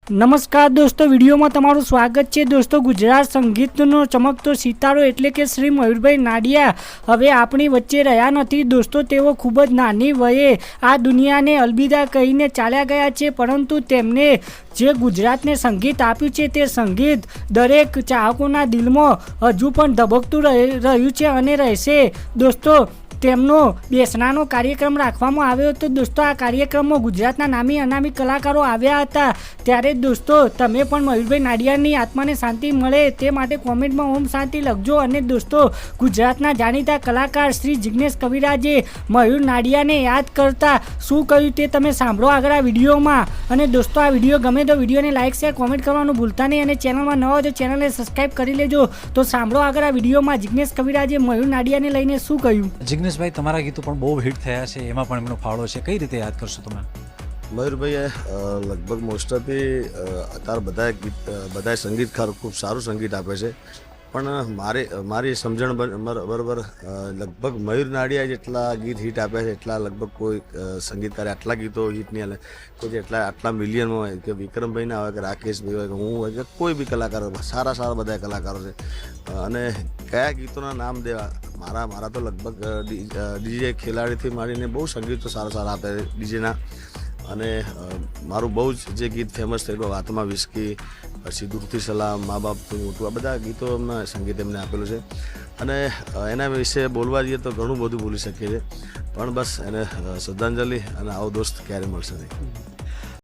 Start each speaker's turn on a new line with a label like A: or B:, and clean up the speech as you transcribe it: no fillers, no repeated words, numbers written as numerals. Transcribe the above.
A: નમસ્કાર દોસ્તો, વિડીયોમાં તમારું સ્વાગત છે. દોસ્તો, ગુજરાત સંગીતનો ચમકતો સિતારો એટલે કે શ્રી મયુરભાઈ નાડિયા હવે આપણી વચ્ચે રહ્યા નથી. દોસ્તો, તેઓ ખૂબ જ નાની વયે આ દુનિયાને અલવિદા કહીને ચાલ્યા ગયા છે, પરંતુ તેમને જે ગુજરાતને સંગીત આપ્યું છે તે સંગીત દરેક ચાહકોના દિલમાં હજુ પણ ધબકતું રહ્યું છે અને રહેશે. દોસ્તો, તેમનો બેસણાનો કાર્યક્રમ રાખવામાં આવ્યો હતો. દોસ્તો, આ કાર્યક્રમમાં ગુજરાતના નામી અનામી કલાકારો આવ્યા હતા. ત્યારે દોસ્તો, તમે પણ મયુરભાઈ નાડિયાની આત્માને શાંતિ મળે તે માટે કોમેન્ટમાં ઓમ શાંતિ લખજો. અને દોસ્તો, ગુજરાતના જાણીતા કલાકાર શ્રી જિગ્નેશ કવિરાજે મયુર નાડિયાને યાદ કરતા શું કહ્યું તે તમે સાંભળો આગળ આ વિડીયોમાં. અને દોસ્તો, આ વિડીયો ગમે તો વિડીયોને લાઇક શેર કોમેન્ટ કરવાનું ભૂલતા નહીં. અને ચેનલમાં નવા હોય તો ચેનલને સબસ્ક્રાઈબ કરી લેજો. તો સાંભળો આગળ આ વિડીયોમાં જિગ્નેશ કવિરાજે મયુર નાડિયાને લઈને શું કહ્યું.
B: જિગ્નેશભાઈ, તમારા ગીતો પણ બહુ હિટ થયા છે, એમાં પણ એમનો ફાળો છે. કઈ રીતે યાદ કરશો તમે?
C: મયુરભાઈએ લગભગ મોસ્ટ ઓફી અત્યારે બધા સંગીતકાર ખૂબ સારું સંગીત આપે છે, પણ મારી સમજણ બરાબર લગભગ મયુર નાડિયા જેટલા ગીત હિટ આપ્યા છે એટલા લગભગ કોઈ સંગીતકારે આટલા ગીતો હિટ નહીં આવે. કોઈ આટલા મિલિયનમાં હોય કે વિક્રમભાઈ ના હોય કે રાકેશભાઈ હોય કે હું હોય કે કોઈ બી કલાકારો, સારા બધા કલાકારો છે. અને કયા ગીતોના નામ દેવા, મારા તો લગભગ ડીજે ખેલાડીથી માંડીને બહુ સંગીતો સારા આપે છે ડીજેના. અને મારું બહુ જ જે ગીત ફેમસ થયેલું વાતમાં વિસ્કી, પછી દૂરથી સલામ, મા બાપથી મોટું, આ બધા ગીતો એમના સંગીત એમને આપેલું છે. અને એના વિશે બોલવા જઈએ તો ઘણું બધું બોલી શકીએ છીએ, પણ બસ એને શ્રદ્ધાંજલિ અને આવો દોસ્ત ક્યારે મળશે નહીં.